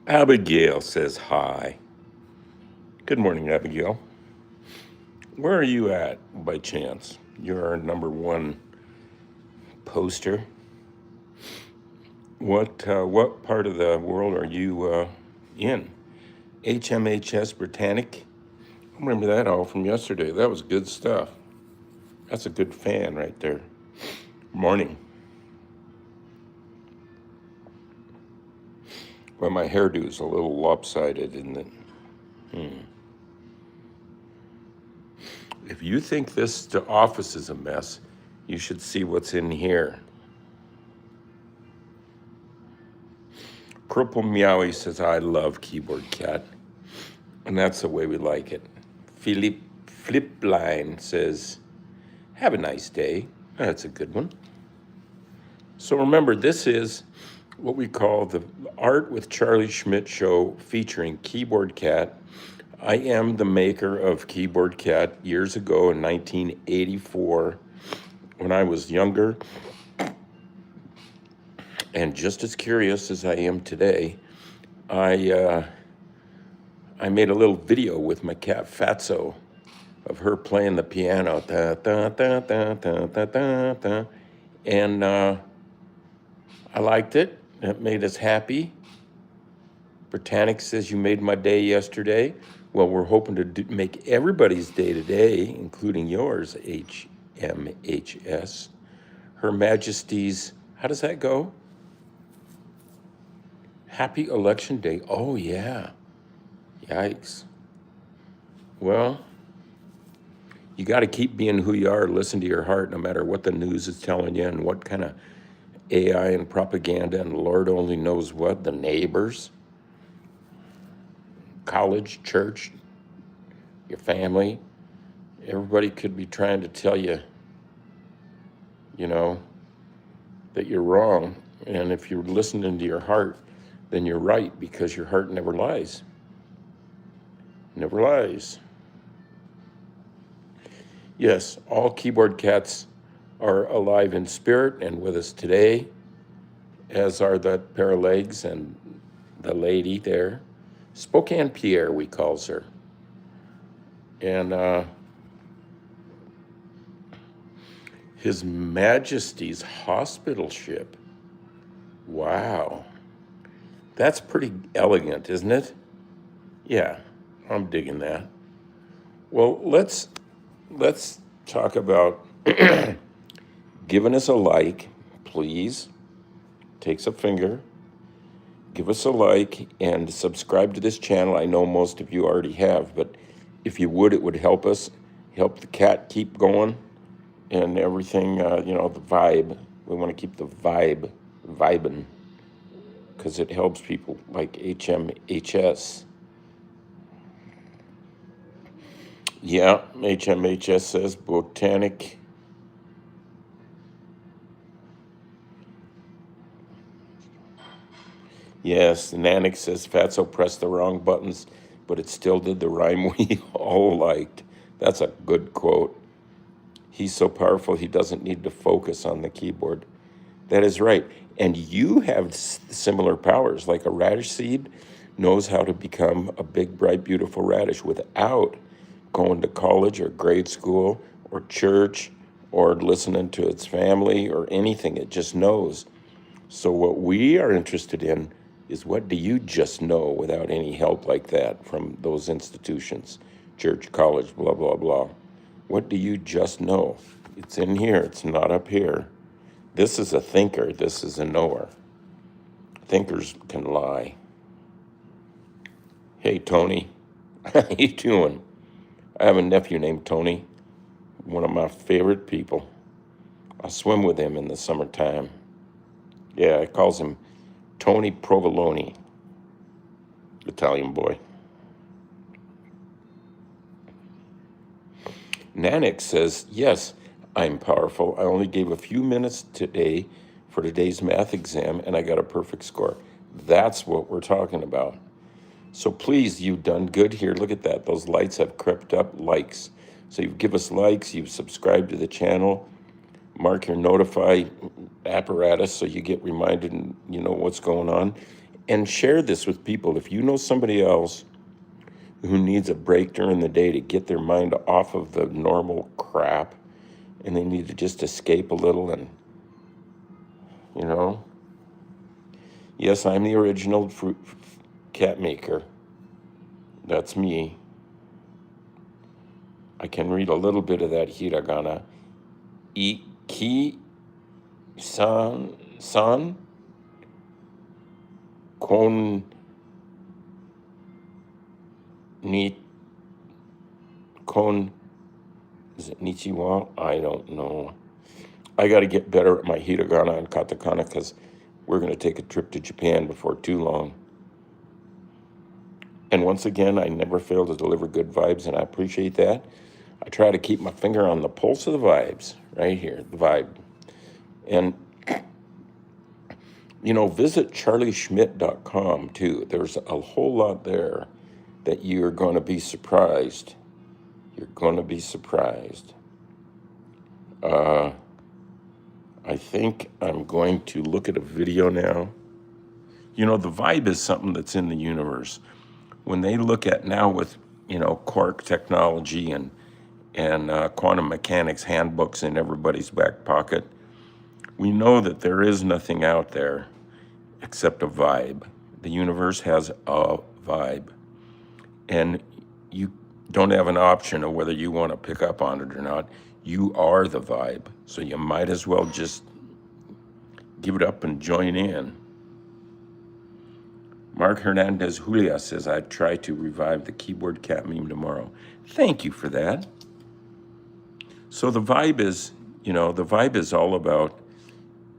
Abigail says hi. Good morning, Abigail. Where are you at by chance? You're our number one poster. What part of the world are you in? HMHS Britannic? I remember that all from yesterday. That was good stuff. That's a good fan right there. Morning. Well, my hairdo's a little lopsided, isn't it? If you think this office is a mess, you should see what's in here. Purple Meowie says, I love Keyboard Cat. And that's the way we like it. Philip Flipline says, have a nice day. That's a good one. So remember, this is what we call the Art with Charlie Schmidt show featuring Keyboard Cat. I am the maker of Keyboard Cat years ago in 1984 when I was younger and just as curious as I am today. I made a little video with my cat Fatso of her playing the piano, da, da, da, da, da, da, da, da. And I liked it. It made us happy. Britannic says you made my day yesterday. Well, we're hoping to make everybody's day today, including yours, HMHS. Her Majesty's, how does that go? Happy Election Day. Oh, yeah. Yikes. Well, you got to keep being who you are, listen to your heart, no matter what the news is telling you and what kind of AI and propaganda and Lord only knows what, the neighbors, college, church, your family. Everybody could be trying to tell you, that you're wrong. And if you're listening to your heart, then you're right because your heart never lies. Never lies. Yes, all Keyboard Cats are alive in spirit and with us today, as are that pair of legs and the lady there. Spokane Pierre, we calls her. And His Majesty's hospital ship. Wow. That's pretty elegant, isn't it? Yeah, I'm digging that. Well, let's talk about giving us a like, please. Takes a finger. Give us a like and subscribe to this channel. I know most of you already have, but if you would, it would help us, help the cat keep going and everything, the vibe. We want to keep the vibe vibing because it helps people like HMHS. Yeah, HMHS says Botanic. Yes, Nanik says Fatso pressed the wrong buttons, but it still did the rhyme we all liked. That's a good quote. He's so powerful, he doesn't need to focus on the keyboard. That is right. And you have similar powers, like a radish seed knows how to become a big, bright, beautiful radish without going to college or grade school or church or listening to its family or anything. It just knows. So what we are interested in is what do you just know without any help like that from those institutions, church, college, blah, blah, blah. What do you just know? It's in here. It's not up here. This is a thinker. This is a knower. Thinkers can lie. Hey, Tony. How you doing? I have a nephew named Tony, one of my favorite people. I swim with him in the summertime. Yeah, it calls him Tony Provolone, Italian boy. Nanik says, yes, I'm powerful. I only gave a few minutes today for today's math exam, and I got a perfect score. That's what we're talking about. So please, you've done good here. Look at that. Those lights have crept up, likes. So you give us likes, you've subscribed to the channel, mark your notify apparatus so you get reminded and you know what's going on. And share this with people. If you know somebody else who needs a break during the day to get their mind off of the normal crap and they need to just escape a little and, you know, yes, I'm the original fruit cat maker. That's me. I can read a little bit of that hiragana. Iki san kon ni kon is it nichiwa? I don't know. I got to get better at my hiragana and katakana because we're going to take a trip to Japan before too long. And once again, I never fail to deliver good vibes, and I appreciate that. I try to keep my finger on the pulse of the vibes right here, the vibe. And, you know, visit charlieschmidt.com too. There's a whole lot there that you're going to be surprised. You're going to be surprised. I think I'm going to look at a video now. You know, the vibe is something that's in the universe. When they look at now with, you know, quark technology and quantum mechanics handbooks in everybody's back pocket, we know that there is nothing out there except a vibe. The universe has a vibe. And you don't have an option of whether you want to pick up on it or not. You are the vibe. So you might as well just give it up and join in. Mark Hernandez Julia says, I try to revive the keyboard cat meme tomorrow. Thank you for that. So the vibe is, you know, the vibe is all about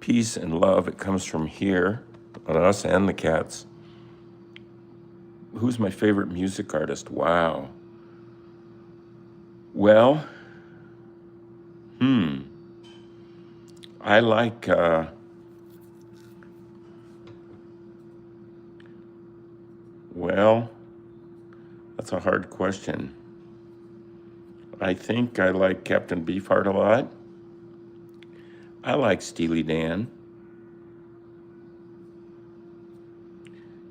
peace and love. It comes from here on us and the cats. Who's my favorite music artist? Wow. Well, I like, well, that's a hard question. I think I like Captain Beefheart a lot. I like Steely Dan.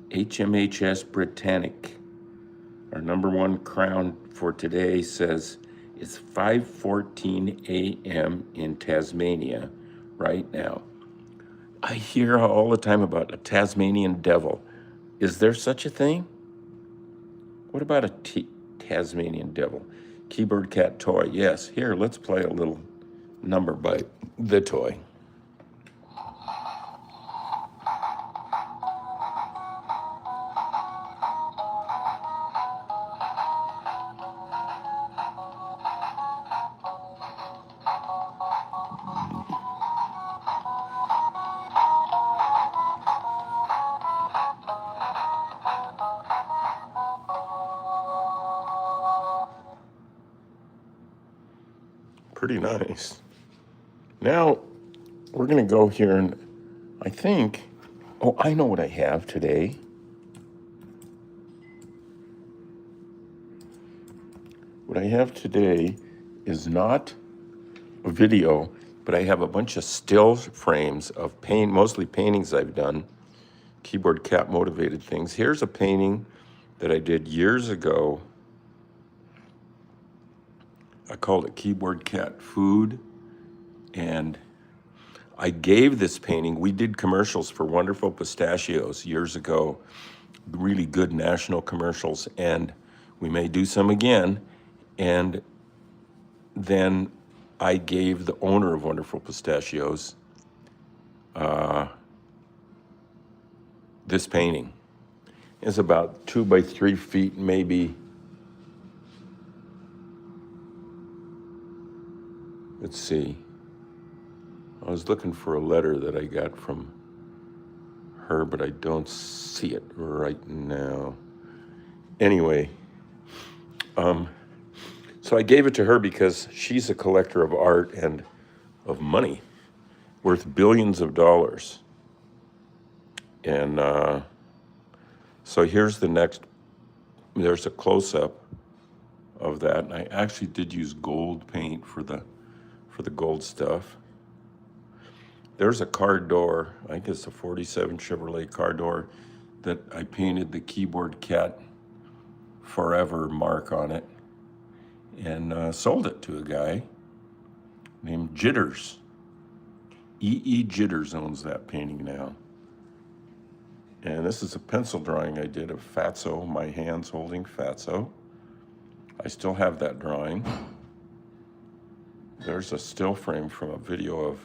HMHS Britannic, our number one crown for today, says it's 5:14 a.m. in Tasmania right now. I hear all the time about a Tasmanian devil. Is there such a thing? What about a Tasmanian devil? Keyboard cat toy. Yes, here, let's play a little number by the toy. Pretty nice. Now, we're going to go here and I think, oh, I know what I have today. What I have today is not a video, but I have a bunch of still frames of mostly paintings I've done, keyboard cat motivated things. Here's a painting that I did years ago. I called it Keyboard Cat Food, and I gave this painting, we did commercials for Wonderful Pistachios years ago, really good national commercials, and we may do some again. And then I gave the owner of Wonderful Pistachios this painting. It's about 2 by 3 feet, maybe. Let's see. I was looking for a letter that I got from her, but I don't see it right now. Anyway, so I gave it to her because she's a collector of art and of money, worth billions of dollars. And so here's the next, there's a close-up of that. And I actually did use gold paint for the gold stuff. There's a car door, I think it's a 47 Chevrolet car door that I painted the Keyboard Cat Forever mark on it and sold it to a guy named Jitters. E.E. Jitters owns that painting now. And this is a pencil drawing I did of Fatso, my hands holding Fatso. I still have that drawing. There's a still frame from a video of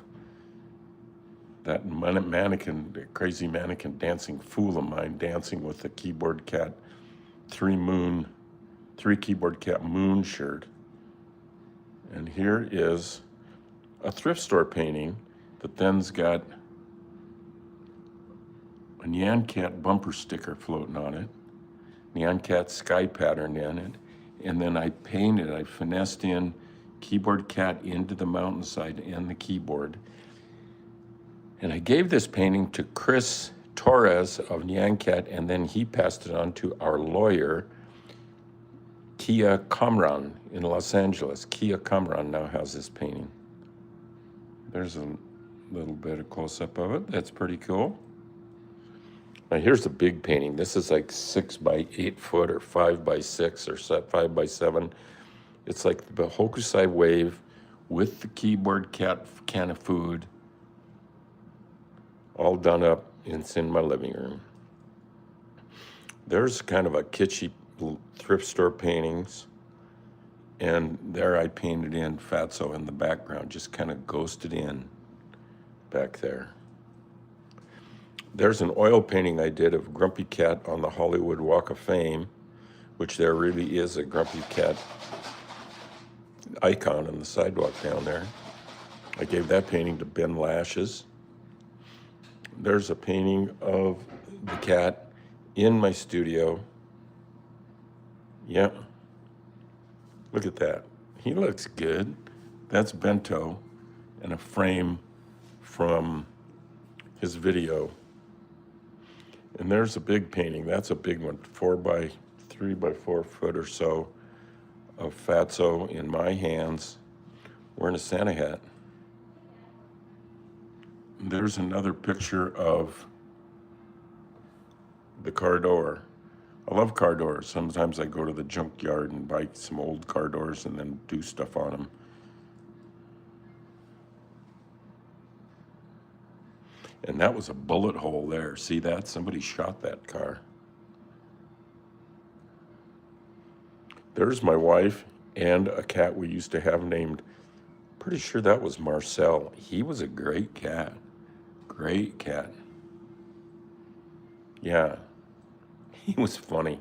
that mannequin, the crazy mannequin dancing fool of mine, dancing with the Keyboard Cat three Keyboard Cat moon shirt. And here is a thrift store painting that then's got a Nyan Cat bumper sticker floating on it, Nyan Cat sky pattern in it, and then I finessed in Keyboard Cat into the mountainside and the keyboard. And I gave this painting to Chris Torres of Nyan Cat, and then he passed it on to our lawyer, Kia Kamran in Los Angeles. Kia Kamran now has this painting. There's a little bit of close-up of it. That's pretty cool. Now here's the big painting. This is like 6 by 8 foot or 5 by 6 or 5 by 7. It's like the Hokusai wave with the Keyboard Cat can of food, all done up. It's in my living room. There's kind of a kitschy thrift store paintings. And there I painted in Fatso in the background, just kind of ghosted in back there. There's an oil painting I did of Grumpy Cat on the Hollywood Walk of Fame, which there really is a Grumpy Cat icon on the sidewalk down there. I gave that painting to Ben Lashes. There's a painting of the cat in my studio. Yeah. Look at that. He looks good. That's Bento and a frame from his video. And there's a big painting. That's a big one, 4 by 3 by 4 foot or so of Fatso in my hands wearing a Santa hat. There's another picture of the car door. I love car doors. Sometimes I go to the junkyard and buy some old car doors and then do stuff on them. And that was a bullet hole there. See that? Somebody shot that car. There's my wife and a cat we used to have named, pretty sure that was Marcel. He was a great cat. Great cat. Yeah, he was funny.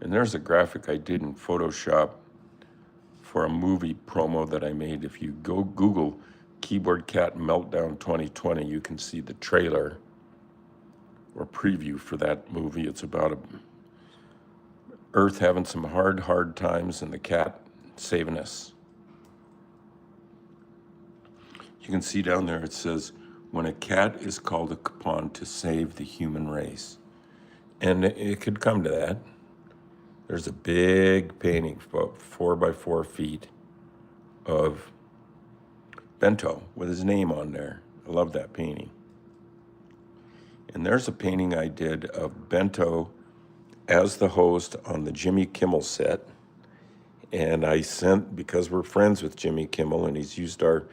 And there's a graphic I did in Photoshop for a movie promo that I made. If you go Google Keyboard Cat Meltdown 2020, you can see the trailer or preview for that movie. It's about Earth having some hard times and the cat saving us. You can see down there it says, when a cat is called upon to save the human race. And it could come to that. There's a big painting, about 4 by 4 feet, of Bento with his name on there. I love that painting. And there's a painting I did of Bento as the host on the Jimmy Kimmel set. And I sent, because we're friends with Jimmy Kimmel and he's used our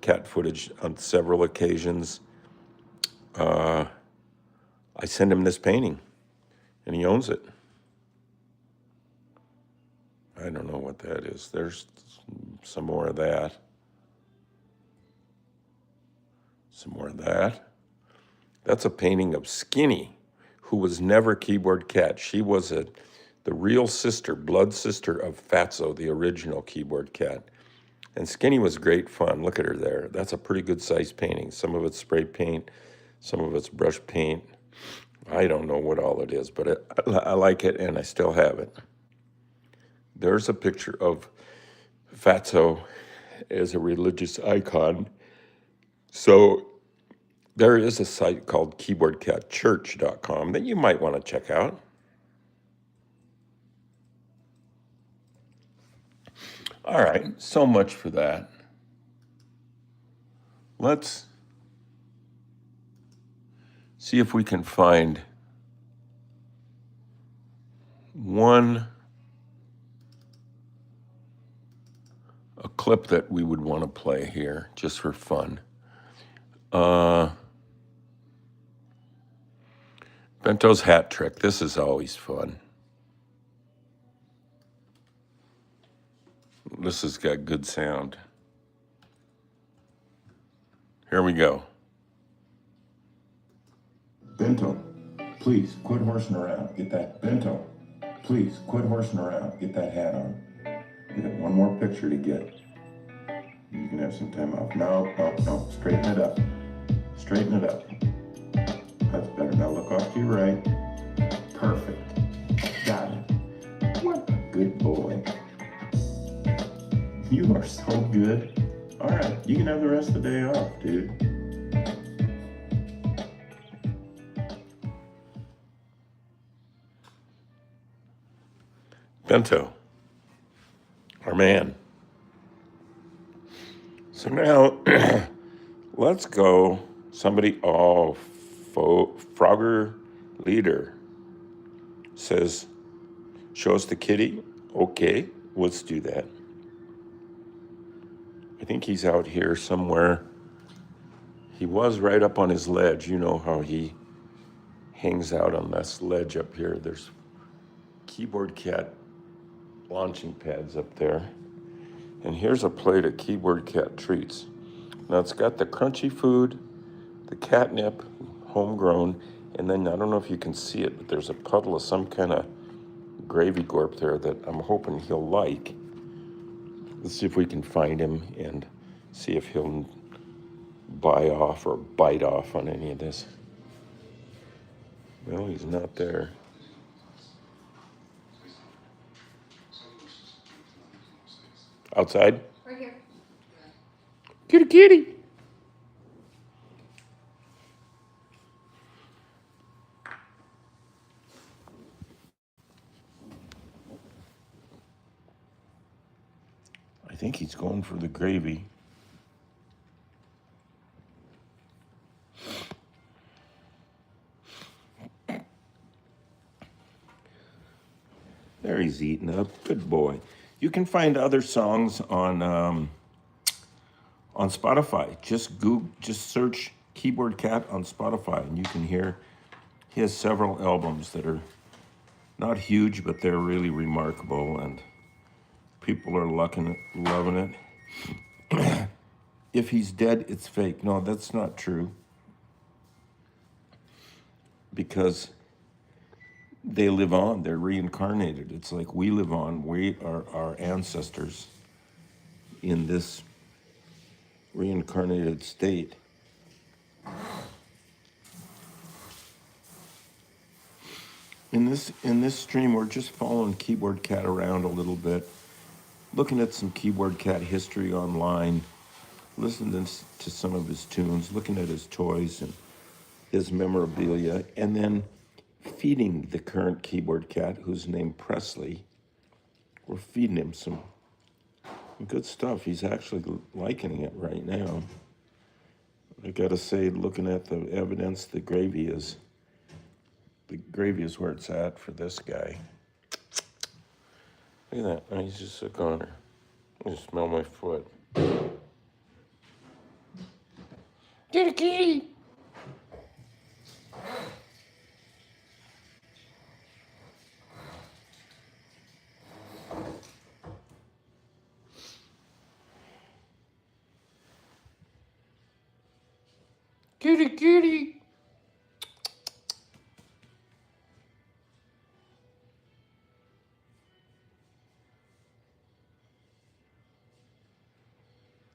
cat footage on several occasions, I sent him this painting and he owns it. I don't know what that is. There's some more of that. Some more of that. That's a painting of Skinny, who was never Keyboard Cat. She was the real sister, blood sister of Fatso, the original Keyboard Cat. And Skinny was great fun. Look at her there. That's a pretty good sized painting. Some of it's spray paint, some of it's brush paint. I don't know what all it is, but I like it and I still have it. There's a picture of Fatso as a religious icon. So there is a site called keyboardcatchurch.com that you might want to check out. All right, so much for that. Let's see if we can find a clip that we would want to play here just for fun. Bento's hat trick. This is always fun. This has got good sound. Here we go. Bento, please quit horsing around. Get that. Bento, please quit horsing around. Get that hat on. We got one more picture to get. You can have some time off. No. Straighten it up. Straighten it up. That's better. Now look off to your right. Perfect. Got it. What a good boy. You are so good. All right, you can have the rest of the day off, dude. Bento, our man. So now, let's go. Somebody, Frogger Leader says, show us the kitty. Okay, let's do that. I think he's out here somewhere. He was right up on his ledge. You know how he hangs out on this ledge up here. There's Keyboard Cat launching pads up there. And here's a plate of Keyboard Cat treats. Now it's got the crunchy food, the catnip, homegrown, and then I don't know if you can see it, but there's a puddle of some kind of gravy gorp there that I'm hoping he'll like. Let's see if we can find him and see if he'll buy off or bite off on any of this. Well, he's not there. Outside? Right here. Kitty, kitty. I think he's going for the gravy. There he's eating up. Good boy. You can find other songs on Spotify. Just search Keyboard Cat on Spotify, and you can hear. He has several albums that are not huge, but they're really remarkable, and people are loving it. If he's dead, it's fake. No, that's not true. Because they live on, they're reincarnated. It's like we live on. We are our ancestors in this reincarnated state. In this stream, we're just following Keyboard Cat around a little bit, looking at some Keyboard Cat history online, listening to some of his tunes, looking at his toys and his memorabilia, and then feeding the current Keyboard Cat, who's named Presley. We're feeding him some good stuff. He's actually liking it right now. I gotta say, looking at the evidence, the gravy is where it's at for this guy. Look at that. He's just a goner. I just smell my foot. Get a kitty! Kitty, kitty!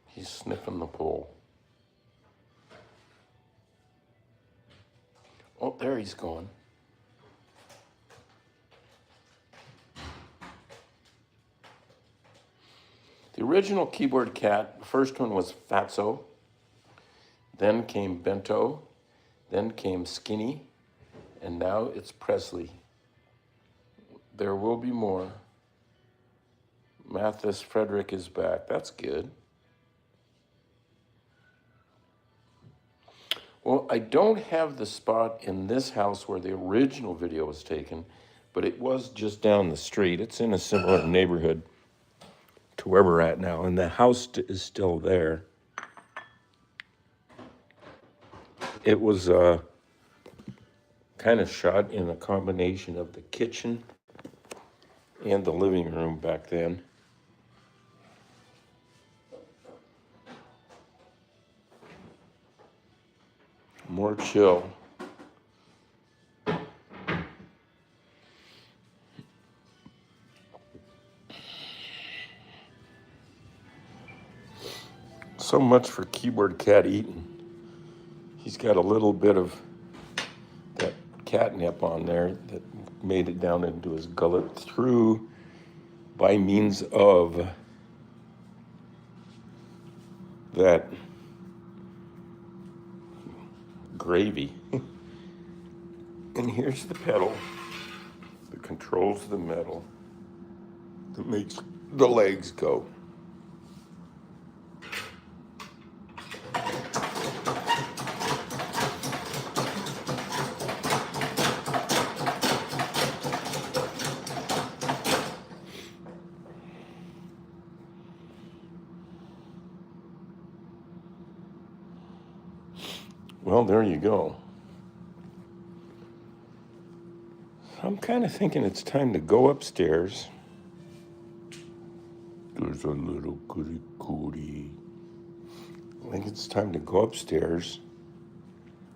He's sniffing the pole. Oh, there he's going. The original Keyboard Cat, the first one was Fatso, then came Bento, then came Skinny, and now it's Presley. There will be more. Mathis Frederick is back. That's good. Well, I don't have the spot in this house where the original video was taken, but it was just down the street. It's in a similar neighborhood to where we're at now, and the house is still there. It was kind of shot in a combination of the kitchen and the living room back then. More chill. So much for Keyboard Cat Eaton. He's got a little bit of that catnip on there that made it down into his gullet through by means of that gravy. And here's the pedal that controls the metal that makes the legs go. Well, there you go. I'm kind of thinking it's time to go upstairs. There's a little goody goody. I think it's time to go upstairs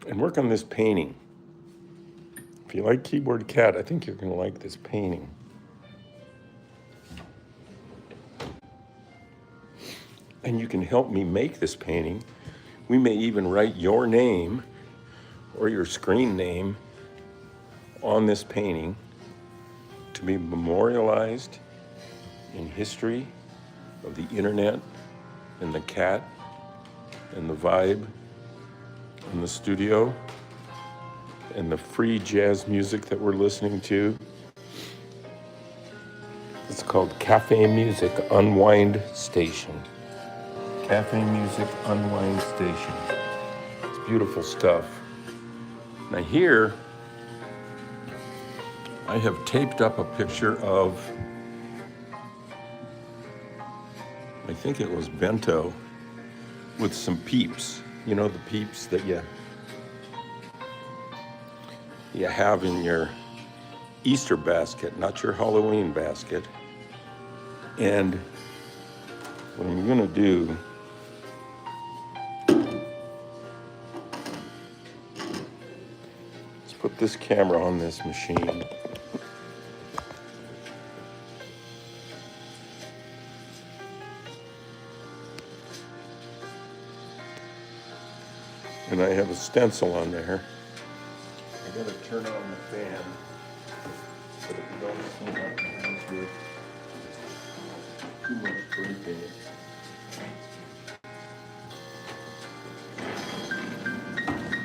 and work on this painting. If you like Keyboard Cat, I think you're going to like this painting. And you can help me make this painting. We may even write your name or your screen name on this painting to be memorialized in history of the internet and the cat and the vibe and the studio and the free jazz music that we're listening to. It's called Cafe Music Unwind Station. Cafe Music Unwind Station. It's beautiful stuff. Now here, I have taped up a picture of, I think it was bento, with some peeps. You know, the peeps that you have in your Easter basket, not your Halloween basket. And what I'm gonna do is put this camera on this machine. And I have a stencil on there. I gotta turn on the fan so that you don't see my hands with too much spray paint.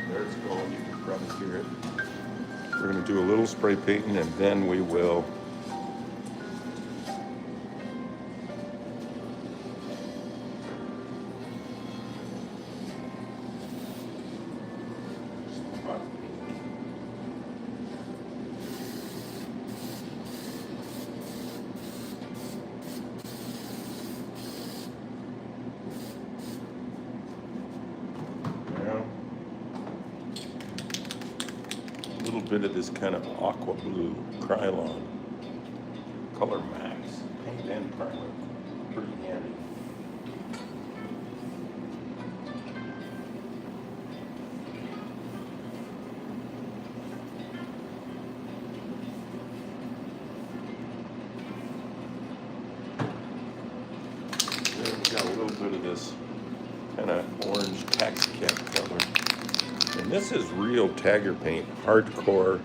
There it's going, you can probably hear it. We're gonna do a little spray painting and then we will bit of this kind of aqua blue Krylon Color Max paint and primer. Pretty handy. There we got a little bit of this kind of orange taxi cab color. And this is real Tagger paint, hardcore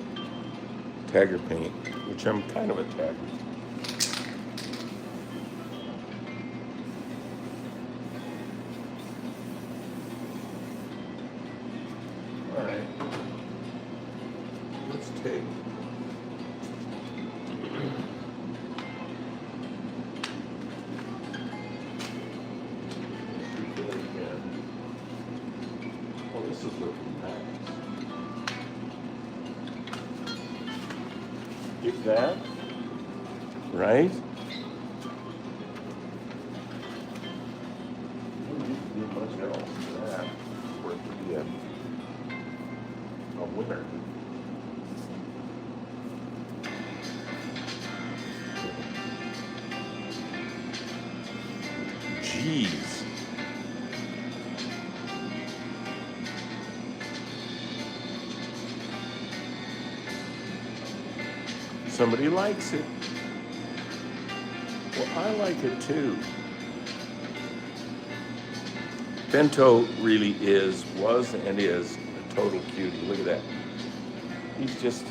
Tagger paint, which I'm kind of a Tagger. All right, let's take this is looking nice. that, right? A winner. Jeez. Somebody likes it. Well, I like it too. Bento really was and is a total cutie. Look at that. He's just,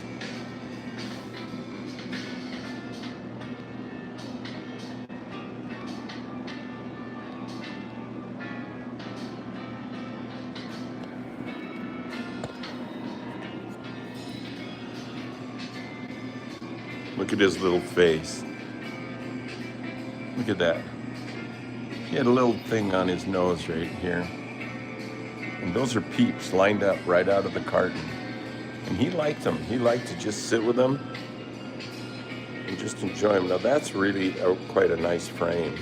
look at his little face. Look at that. He had a little thing on his nose right here. And those are Peeps lined up right out of the carton. And he liked them. He liked to just sit with them and just enjoy them. Now that's really quite a nice frame.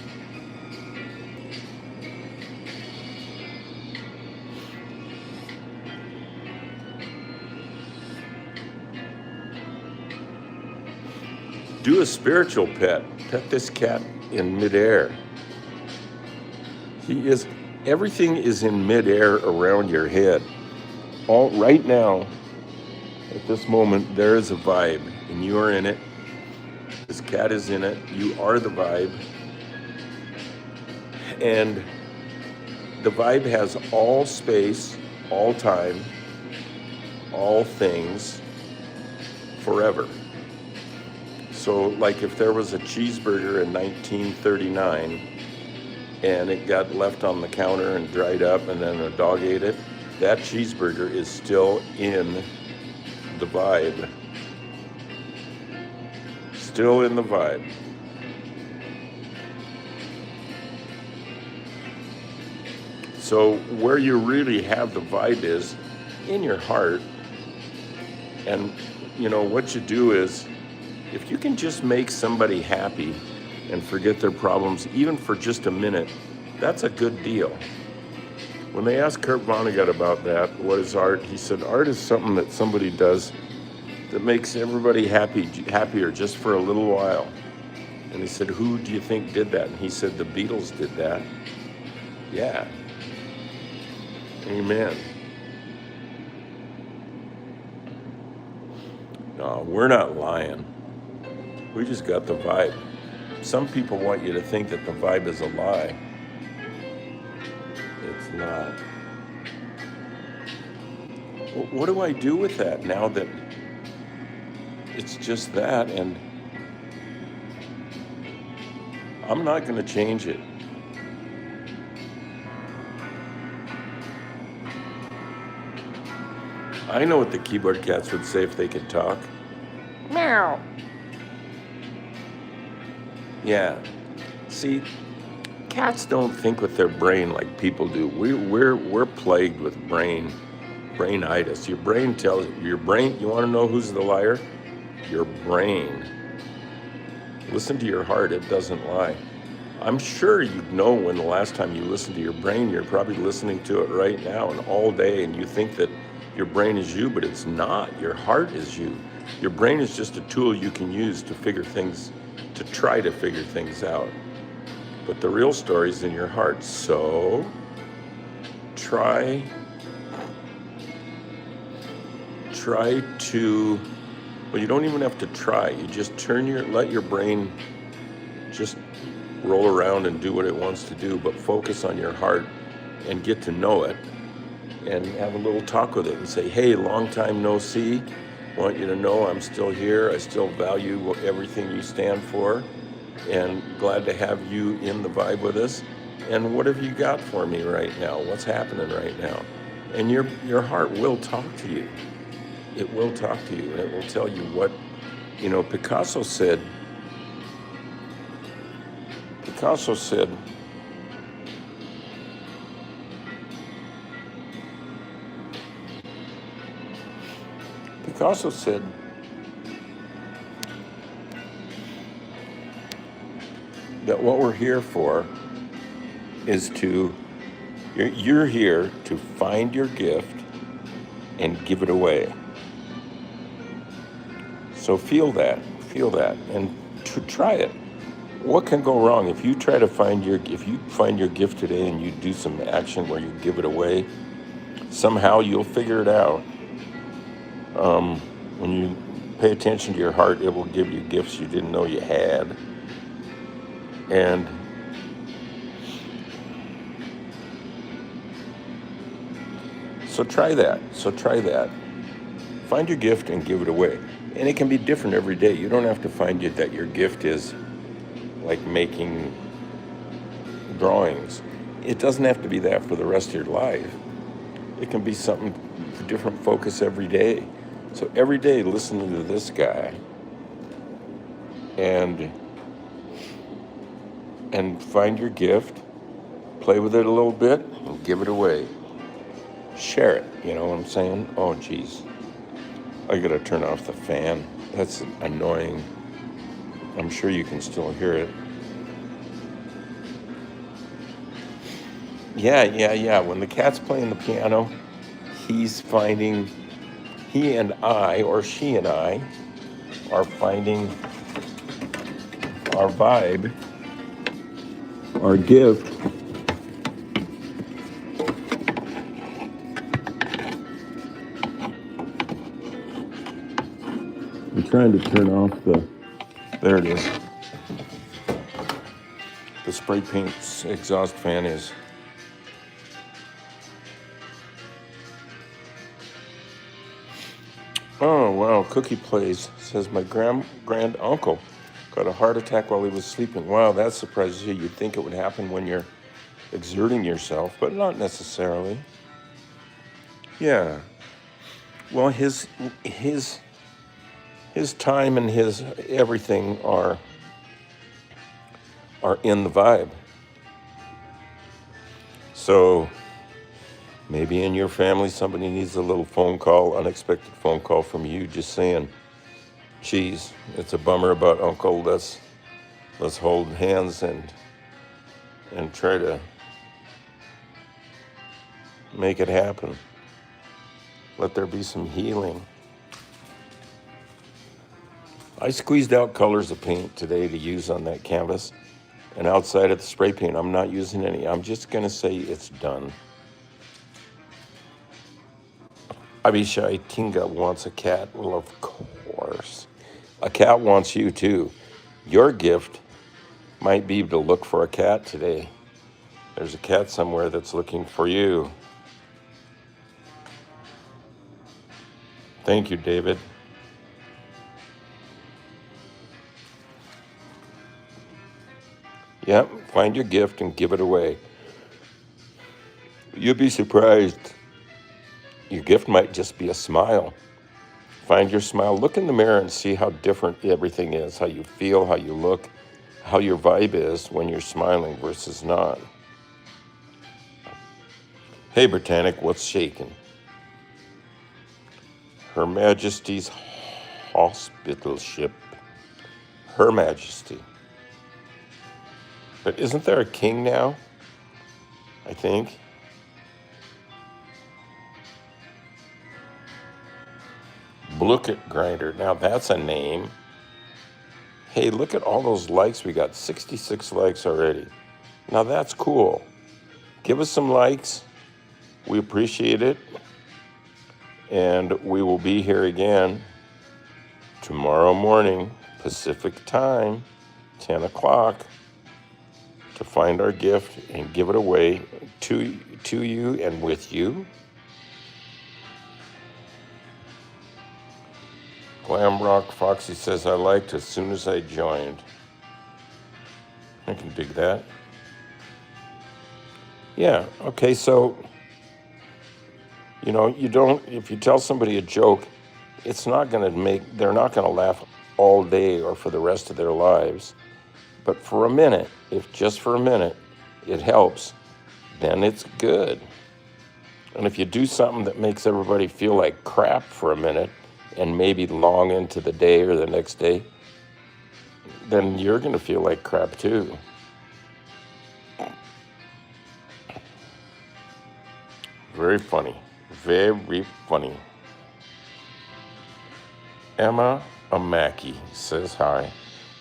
Do a spiritual pet. Pet this cat in midair. Everything is in midair around your head. Right now, at this moment, there is a vibe, and you are in it. This cat is in it. You are the vibe. And the vibe has all space, all time, all things, forever. So, like if there was a cheeseburger in 1939, and it got left on the counter and dried up and then a dog ate it, that cheeseburger is still in the vibe. Still in the vibe. So where you really have the vibe is in your heart. And what you do is, if you can just make somebody happy and forget their problems, even for just a minute, that's a good deal. When they asked Kurt Vonnegut about that, what is art? He said, art is something that somebody does that makes everybody happier just for a little while. And he said, who do you think did that? And he said, the Beatles did that. Yeah. Amen. No, we're not lying. We just got the vibe. Some people want you to think that the vibe is a lie. It's not. What do I do with that now that it's just that? And I'm not going to change it. I know what the keyboard cats would say if they could talk. Meow. Yeah. See, cats don't think with their brain like people do. We're plagued with brainitis. Your brain tells you want to know who's the liar? Your brain. Listen to your heart, it doesn't lie. I'm sure you'd know when the last time you listened to your brain. You're probably listening to it right now and all day, and you think that your brain is you, but it's not. Your heart is you. Your brain is just a tool you can use to try to figure things out. But the real story is in your heart. So try to, well, you don't even have to try. You just let your brain just roll around and do what it wants to do, but focus on your heart and get to know it and have a little talk with it and say, hey, long time no see. Want you to know I'm still here. I still value everything you stand for, and glad to have you in the vibe with us. And what have you got for me right now? What's happening right now? And your heart will talk to you. It will talk to you, and it will tell you what, Picasso said, that what we're here for is you're here to find your gift and give it away. So feel that, and to try it. What can go wrong if you find your gift today and you do some action where you give it away? Somehow you'll figure it out. When you pay attention to your heart, it will give you gifts you didn't know you had. And so try that. Find your gift and give it away. And it can be different every day. You don't have to find it that your gift is like making drawings. It doesn't have to be that for the rest of your life. It can be something for different focus every day. So every day listening to this guy and find your gift, play with it a little bit, and give it away. Share it, you know what I'm saying? Oh, geez. I gotta turn off the fan. That's annoying. I'm sure you can still hear it. Yeah. When the cat's playing the piano, he and I, or she and I, are finding our vibe, our gift. I'm trying to turn off there it is. The spray paint exhaust fan is. Oh, wow, Cookie Plays says my grand uncle got a heart attack while he was sleeping. Wow, that surprises you. You'd think it would happen when you're exerting yourself, but not necessarily. Yeah. Well, his time and his everything are in the vibe. So maybe in your family somebody needs a little unexpected phone call from you, just saying, geez, it's a bummer about Uncle. Let's hold hands and try to make it happen. Let there be some healing. I squeezed out colors of paint today to use on that canvas, and outside of the spray paint, I'm not using any. I'm just gonna say it's done. Abishai Tinga wants a cat. Well, of course. A cat wants you too. Your gift might be to look for a cat today. There's a cat somewhere that's looking for you. Thank you, David. Yep, find your gift and give it away. You'll be surprised. Your gift might just be a smile. Find your smile. Look in the mirror and see how different everything is, how you feel, how you look, how your vibe is when you're smiling versus not. Hey, Britannic, what's shaking? Her Majesty's hospital ship. Her Majesty. But isn't there a king now? I think. Blookit Grinder. Now that's a name. Hey, look at all those likes. We got 66 likes already. Now that's cool. Give us some likes. We appreciate it. And we will be here again tomorrow morning, Pacific time, 10 o'clock, to find our gift and give it away to you and with you. Glamrock Foxy says, I liked as soon as I joined. I can dig that. Yeah, okay, so, if you tell somebody a joke, they're not gonna laugh all day or for the rest of their lives. But for a minute, if just for a minute, it helps, then it's good. And if you do something that makes everybody feel like crap for a minute, and maybe long into the day or the next day, then you're going to feel like crap too. Very funny. Very funny. Emma Amaki says hi.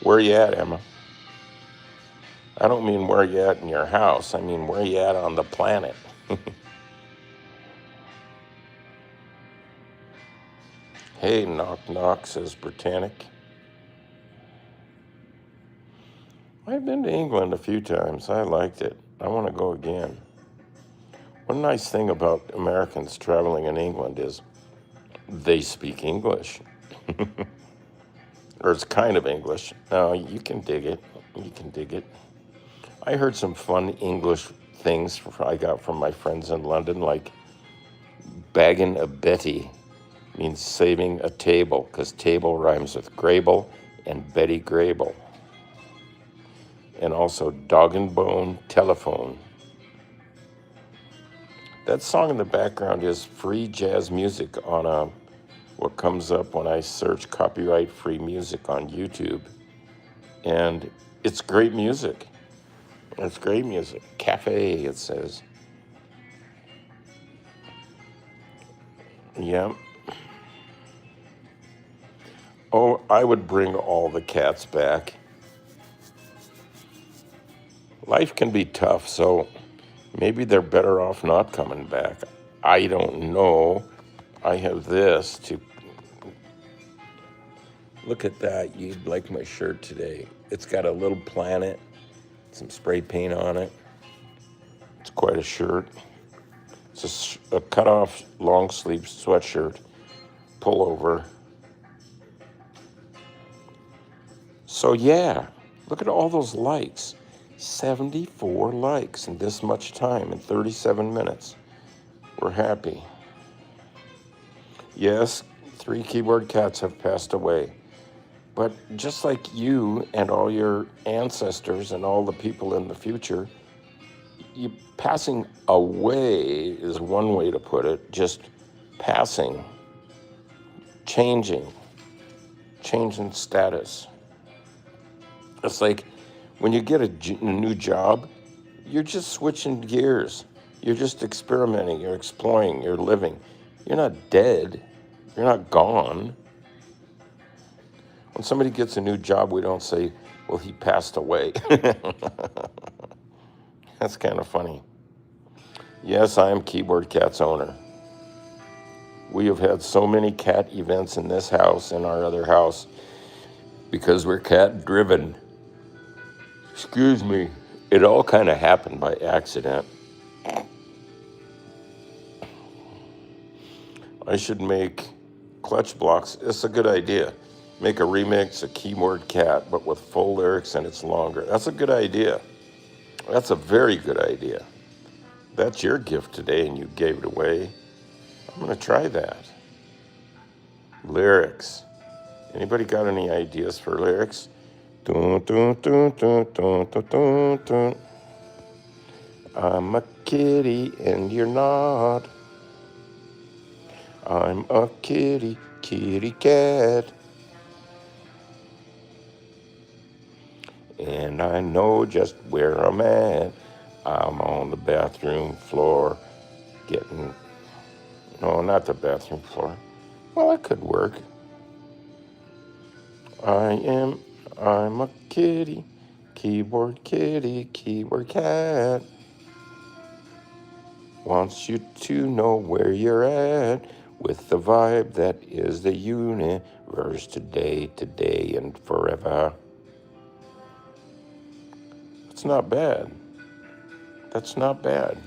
Where you at, Emma? I don't mean where you at in your house. I mean where you at on the planet. Hey, knock knock, says Britannic. I've been to England a few times. I liked it. I want to go again. One nice thing about Americans traveling in England is they speak English. Or it's kind of English. No, you can dig it. You can dig it. I heard some fun English things I got from my friends in London, like bagging a Betty means saving a table, because table rhymes with Grable and Betty Grable. And also dog and bone telephone. That song in the background is free jazz music on what comes up when I search copyright-free music on YouTube. And it's great music. It's great music. Cafe, it says. Yeah. Oh, I would bring all the cats back. Life can be tough, so maybe they're better off not coming back. I don't know. I have this to... Look at that. You'd like my shirt today. It's got a little planet, some spray paint on it. It's quite a shirt. It's a cut-off long-sleeve sweatshirt, pullover. So yeah, look at all those likes. 74 likes in this much time, in 37 minutes. We're happy. Yes, 3 keyboard cats have passed away. But just like you and all your ancestors and all the people in the future, passing away is one way to put it. Just passing, changing status. It's like when you get a new job, you're just switching gears. You're just experimenting, you're exploring, you're living. You're not dead, you're not gone. When somebody gets a new job, we don't say, well, he passed away. That's kind of funny. Yes, I am Keyboard Cat's owner. We have had so many cat events in this house and our other house because we're cat driven. Excuse me. It all kind of happened by accident. I should make clutch blocks. It's a good idea. Make a remix of Keyboard Cat, but with full lyrics and it's longer. That's a good idea. That's a very good idea. That's your gift today and you gave it away. I'm going to try that. Lyrics. Anybody got any ideas for lyrics? Dun, dun, dun, dun, dun, dun, dun, dun. I'm a kitty and you're not. I'm a kitty cat. And I know just where I'm at. I'm on the bathroom floor getting... No, not the bathroom floor. Well, that could work. I'm a kitty, keyboard cat. Wants you to know where you're at with the vibe that is the universe today and forever. That's not bad. That's not bad.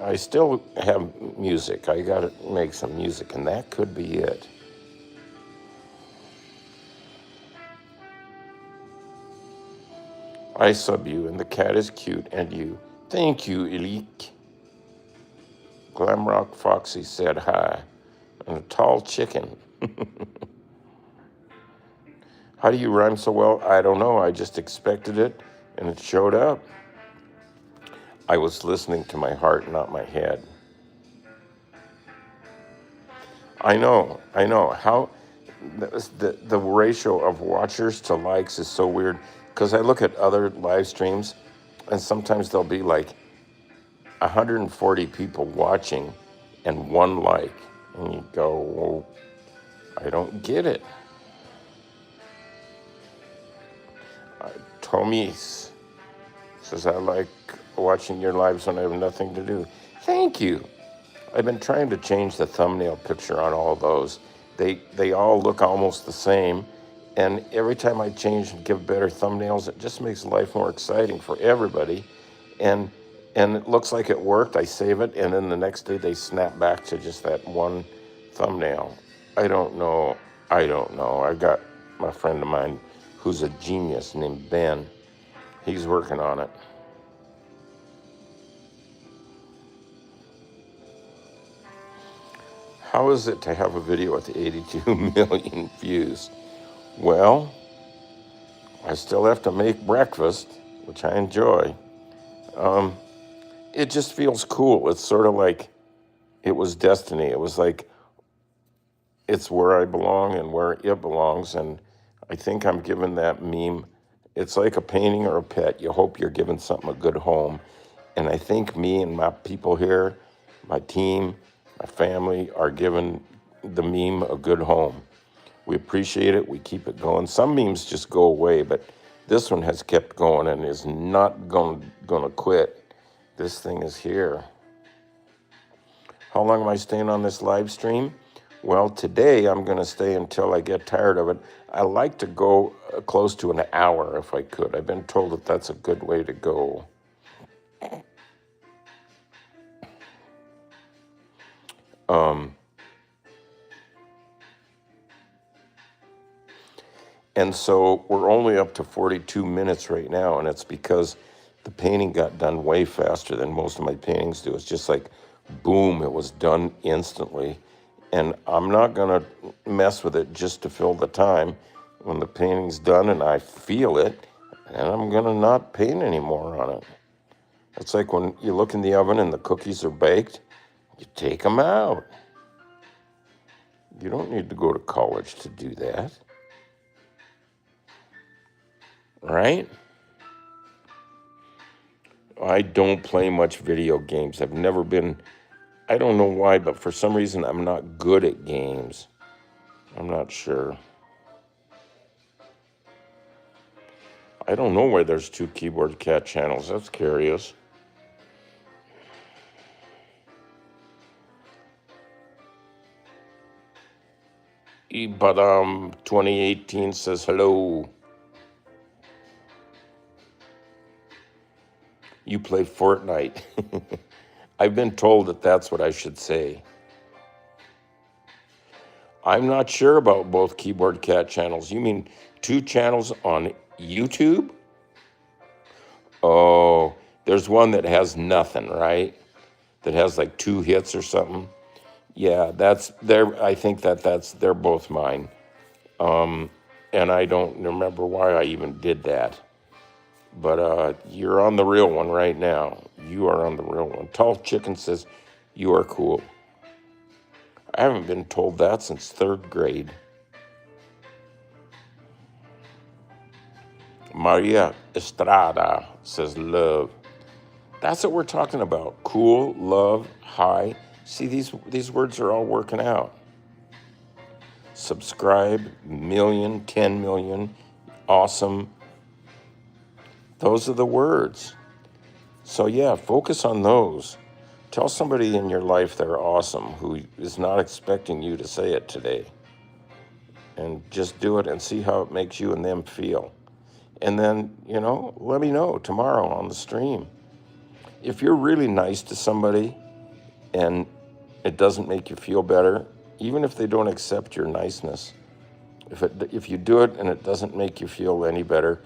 I still have music. I gotta make some music, and that could be it. I sub you, and the cat is cute, and you. Thank you, Elik. Glamrock Foxy said hi. And a tall chicken. How do you rhyme so well? I don't know. I just expected it, and it showed up. I was listening to my heart, not my head. I know. How the ratio of watchers to likes is so weird because I look at other live streams and sometimes there'll be like 140 people watching and one like. And you go, well, I don't get it. Tomis says, I like watching your lives when I have nothing to do. Thank you. I've been trying to change the thumbnail picture on all those. They all look almost the same. And every time I change and give better thumbnails, it just makes life more exciting for everybody. And it looks like it worked. I save it, and then the next day they snap back to just that one thumbnail. I don't know. I got my friend of mine who's a genius named Ben. He's working on it. How is it to have a video with 82 million views? Well, I still have to make breakfast, which I enjoy. It just feels cool. It's sort of like it was destiny. It was like it's where I belong and where it belongs. And I think I'm giving that meme. It's like a painting or a pet. You hope you're giving something a good home. And I think me and my people here, my team, my family are giving the meme a good home. We appreciate it. We keep it going. Some memes just go away, but this one has kept going and is not going to quit. This thing is here. How long am I staying on this live stream? Well, today I'm going to stay until I get tired of it. I like to go close to an hour if I could. I've been told that that's a good way to go. And so we're only up to 42 minutes right now, and it's because the painting got done way faster than most of my paintings do. It's just like, boom, it was done instantly. And I'm not going to mess with it just to fill the time. When the painting's done and I feel it, and I'm going to not paint anymore on it. It's like when you look in the oven and the cookies are baked, you take them out. You don't need to go to college to do that. Right? I don't play much video games. I've never been, I don't know why, but for some reason I'm not good at games. I'm not sure. I don't know why there's 2 Keyboard Cat channels. That's curious. But 2018 says hello. You play Fortnite. I've been told that that's what I should say. I'm not sure about both Keyboard Cat channels. You mean 2 channels on YouTube? Oh, there's one that has nothing, right? That has like 2 hits or something. Yeah, that's there. I think they're both mine. And I don't remember why I even did that. But you're on the real one right now. You are on the real one. Tall Chicken says, you are cool. I haven't been told that since 3rd grade. Maria Estrada says, love. That's what we're talking about. Cool, love, high. See, these words are all working out. Subscribe, million, 10 million, awesome. Those are the words. So yeah, focus on those. Tell somebody in your life they're awesome who is not expecting you to say it today. And just do it and see how it makes you and them feel. And then, let me know tomorrow on the stream. If you're really nice to somebody and it doesn't make you feel better, even if they don't accept your niceness, if you do it and it doesn't make you feel any better,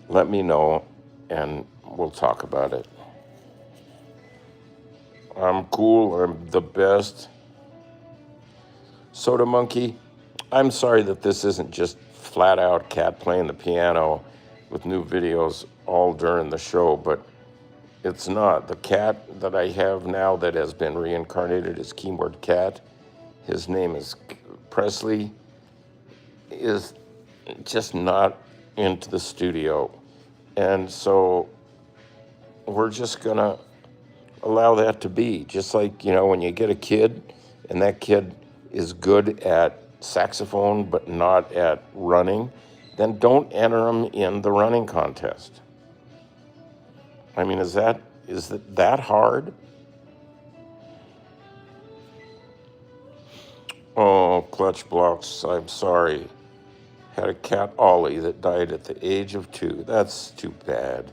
let me know and we'll talk about it. I'm cool. I'm the best. Soda Monkey, I'm sorry that this isn't just flat out Cat playing the piano with new videos all during the show, but it's not. The cat that I have now that has been reincarnated is Keyboard Cat. His name is Presley. is just not into the studio. And so we're just going to allow that to be. Just like, when you get a kid and that kid is good at saxophone but not at running, then don't enter them in the running contest. I mean, is that hard? Oh, Clutch Blocks, I'm sorry. Had a cat, Ollie, that died at the age of 2. That's too bad.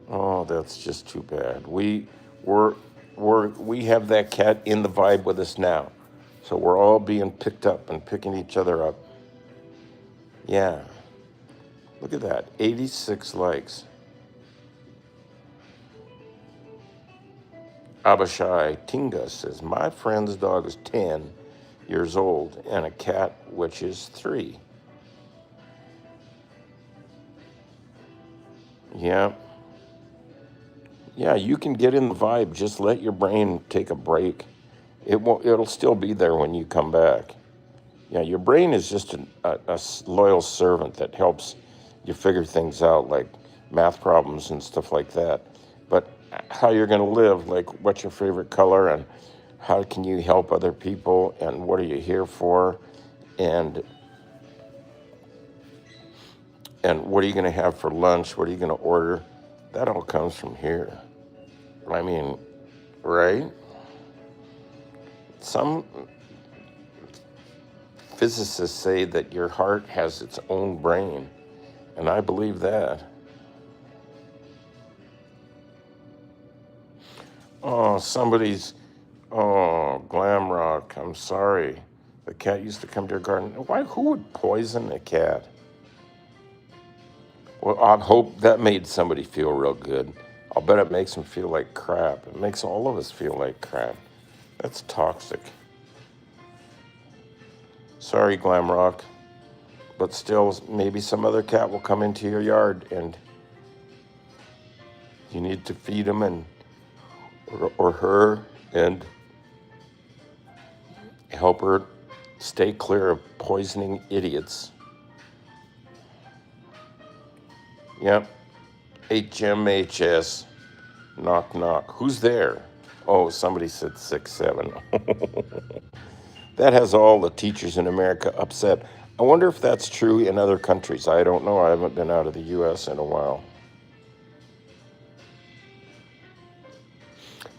Oh, that's just too bad. We have that cat in the vibe with us now. So we're all being picked up and picking each other up. Yeah. Look at that. 86 likes. Abishai Tinga says, my friend's dog is 10 years old and a cat which is 3. Yeah. Yeah, you can get in the vibe. Just let your brain take a break. It'll still be there when you come back. Yeah, your brain is just a loyal servant that helps you figure things out, like math problems and stuff like that. But how you're going to live, like what's your favorite color and how can you help other people and what are you here for and what are you going to have for lunch? What are you going to order? That all comes from here. I mean, right? Some physicists say that your heart has its own brain, and I believe that. Oh, Glam Rock, I'm sorry. The cat used to come to your garden. Who would poison a cat? Well, I hope that made somebody feel real good. I'll bet it makes them feel like crap. It makes all of us feel like crap. That's toxic. Sorry, Glam Rock. But still, maybe some other cat will come into your yard and you need to feed him or her and help her stay clear of poisoning idiots. Yep. HMHS. Knock, knock. Who's there? Oh, somebody said 6'7". That has all the teachers in America upset. I wonder if that's true in other countries. I don't know. I haven't been out of the U.S. in a while.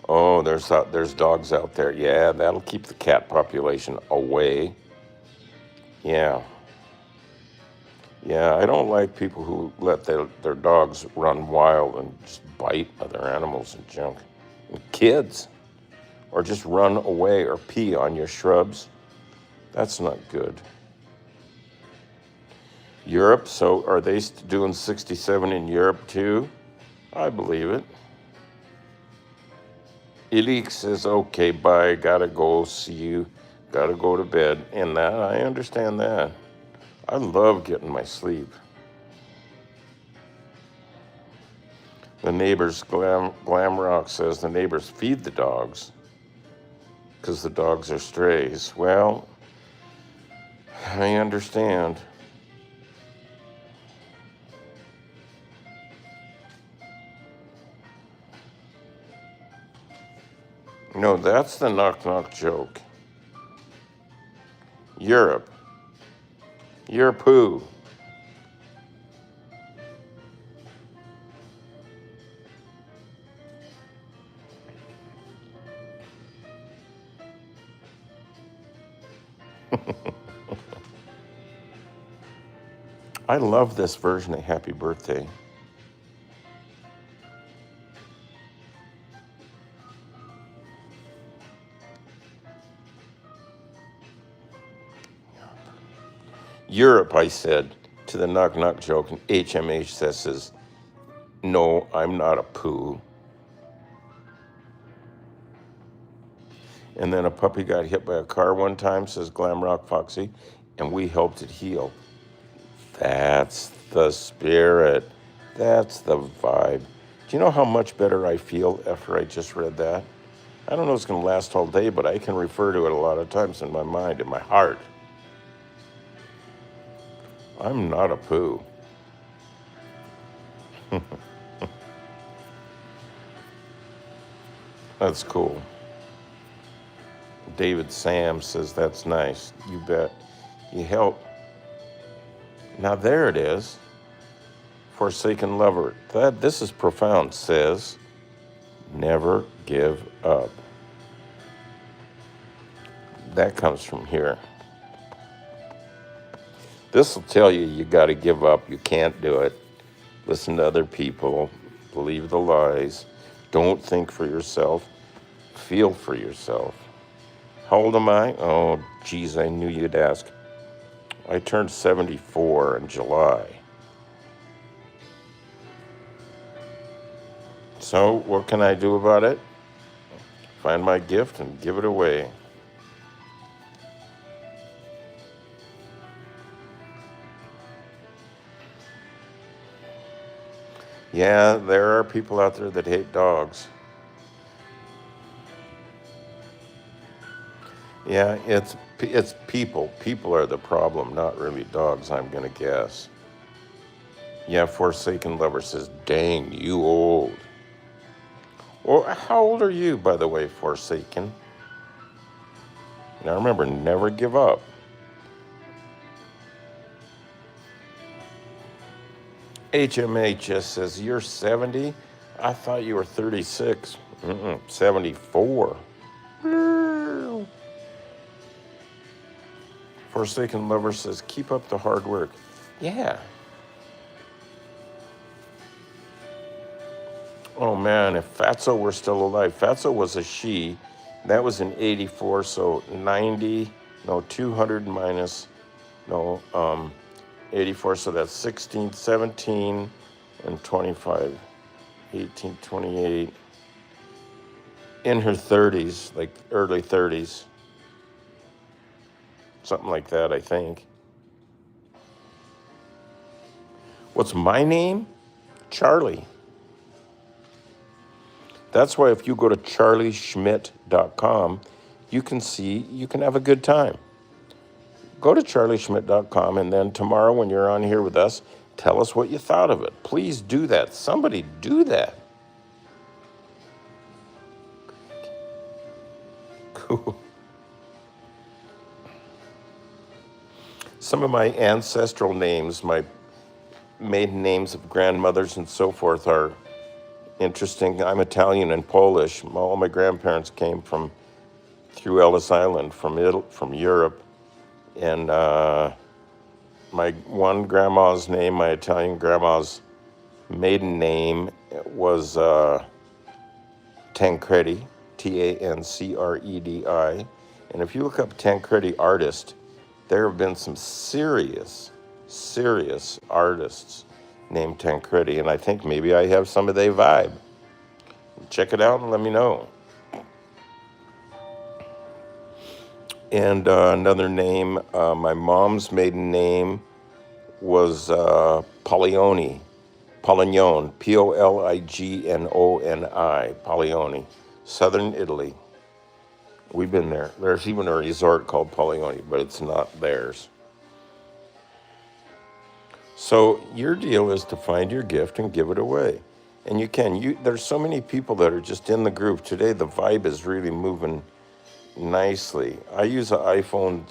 Oh, there's dogs out there. Yeah, that'll keep the cat population away. Yeah. Yeah, I don't like people who let their dogs run wild and just bite other animals and junk. And kids. Or just run away or pee on your shrubs. That's not good. Europe, so are they doing 67 in Europe too? I believe it. Elix says, okay, bye, gotta go, see you, gotta go to bed. And that, I understand that. I love getting my sleep. The neighbors, Glam Rock says, the neighbors feed the dogs because the dogs are strays. Well, I understand. No, that's the knock-knock joke. Europe. Europe who? I love this version of Happy Birthday. Europe, I said, to the knock-knock joke, and HMH says, no, I'm not a poo. And then a puppy got hit by a car one time, says Glamrock Foxy, and we helped it heal. That's the spirit. That's the vibe. Do you know how much better I feel after I just read that? I don't know if it's going to last all day, but I can refer to it a lot of times in my mind, in my heart. I'm not a poo. That's cool. David Sam says that's nice. You bet. You help. Now there it is. Forsaken lover. This is profound. Says, never give up. That comes from here. This will tell you you got to give up. You can't do it. Listen to other people. Believe the lies. Don't think for yourself. Feel for yourself. How old am I? Oh, geez, I knew you'd ask. I turned 74 in July. So what can I do about it? Find my gift and give it away. Yeah, there are people out there that hate dogs. Yeah, it's people. People are the problem, not really dogs, I'm going to guess. Yeah, Forsaken Lover says, dang, you old. Well, how old are you, by the way, Forsaken? Now remember, never give up. HMH just says, you're 70? I thought you were 36. 74. Forsaken Lover says, keep up the hard work. Yeah. Oh man, if Fatso were still alive. Fatso was a she. That was in 84, so 200 minus, 84, so that's 16, 17, and 25, 18, 28. In her 30s, like early 30s. Something like that, I think. What's my name? Charlie. That's why if you go to charlieschmidt.com, you can have a good time. Go to charlieschmidt.com, and then tomorrow when you're on here with us, tell us what you thought of it. Please do that. Somebody do that. Cool. Some of my ancestral names, my maiden names of grandmothers and so forth, are interesting. I'm Italian and Polish. All my grandparents came through Ellis Island, from Europe. And my one grandma's name, my Italian grandma's maiden name, was Tancredi, Tancredi. And if you look up Tancredi artist, there have been some serious artists named Tancredi, and I think maybe I have some of their vibe. Check it out and let me know. And another name, my mom's maiden name was Polignoni, Polignone, Polignoni, Polignoni, Southern Italy. We've been there. There's even a resort called Polignoni, but it's not theirs. So your deal is to find your gift and give it away. And you can. There's so many people that are just in the group. Today the vibe is really moving nicely. I use an iPhone,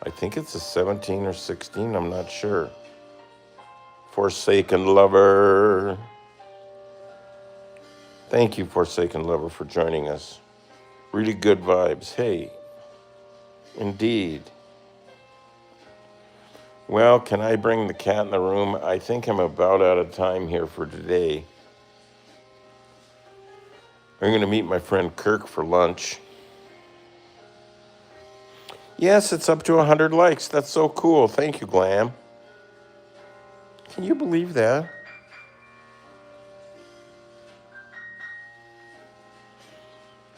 I think it's a 17 or 16, I'm not sure. Forsaken Lover. Thank you, Forsaken Lover, for joining us. Really good vibes. Hey, indeed. Well, can I bring the cat in the room? I think I'm about out of time here for today. I'm going to meet my friend Kirk for lunch. Yes, it's up to 100 likes. That's so cool. Thank you, Glam. Can you believe that?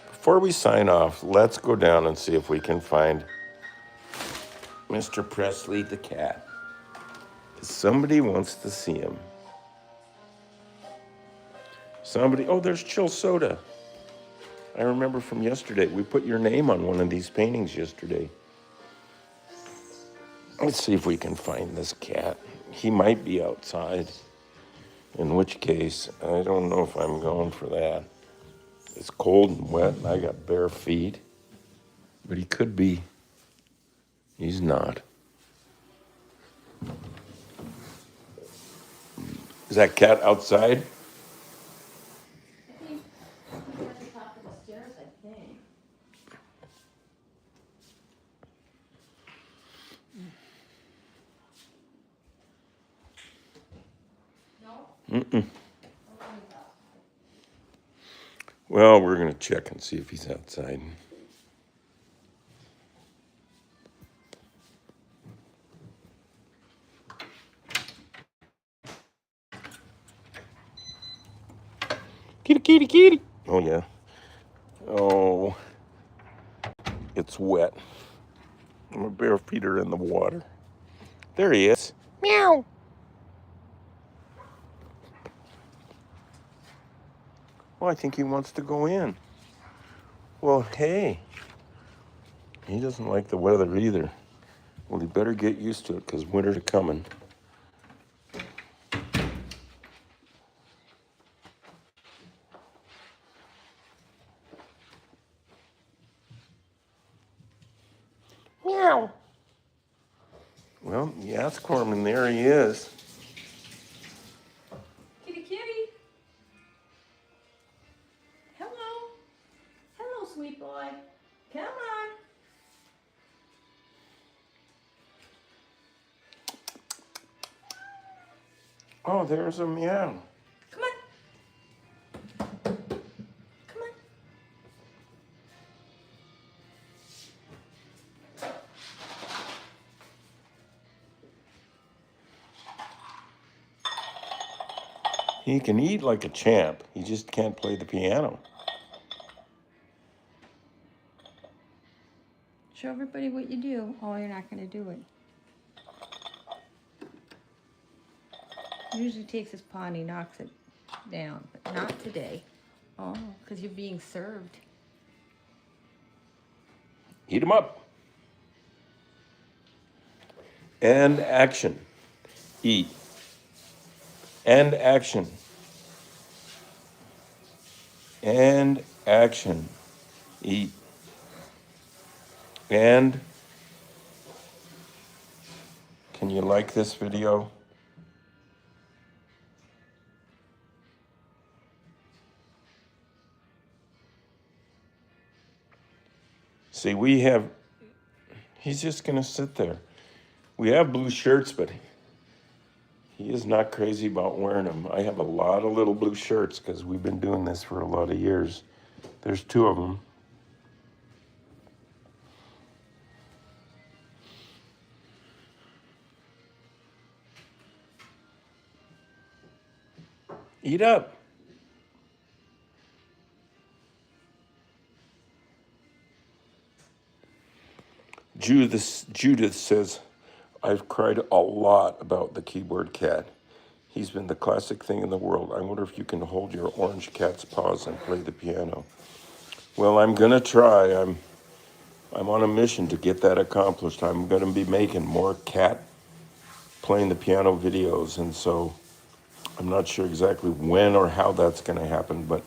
Before we sign off, let's go down and see if we can find Mr. Presley the cat. Somebody wants to see him. Oh, there's Chill Soda. I remember from yesterday. We put your name on one of these paintings yesterday. Let's see if we can find this cat. He might be outside, in which case, I don't know if I'm going for that. It's cold and wet, and I got bare feet. But he could be. He's not. Is that cat outside? I think he's at the top of the stairs, I think. No? Mm-mm. Oh, he's outside. Well, we're going to check and see if he's outside. Kitty, kitty, kitty. Oh, yeah. Oh, it's wet. My bare feet are in the water. There he is. Meow. Well, I think he wants to go in. Well, hey. He doesn't like the weather either. Well, he better get used to it because winter's coming. Meow. Well, you ask for him, and there he is. Kitty, kitty. Hello. Hello, sweet boy. Come on. Oh, there's a meow. Come on. Come on. He can eat like a champ. He just can't play the piano. Show everybody what you do. Oh, you're not going to do it. Usually takes his paw and he knocks it down, but not today. Oh, because you're being served. Eat him up. And action. Eat. And action. And action. Eat. And can you like this video? See, he's just going to sit there. We have blue shirts, but he is not crazy about wearing them. I have a lot of little blue shirts because we've been doing this for a lot of years. There's 2 of them. Eat up. Judith says, I've cried a lot about the keyboard cat. He's been the classic thing in the world. I wonder if you can hold your orange cat's paws and play the piano. Well, I'm going to try. I'm on a mission to get that accomplished. I'm going to be making more cat playing the piano videos, and so I'm not sure exactly when or how that's going to happen, but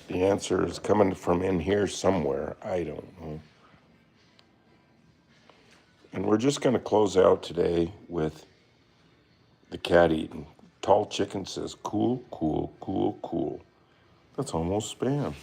the answer is coming from in here somewhere. I don't know. And we're just going to close out today with the cat eating. Tall Chicken says, cool, cool, cool, cool. That's almost spam.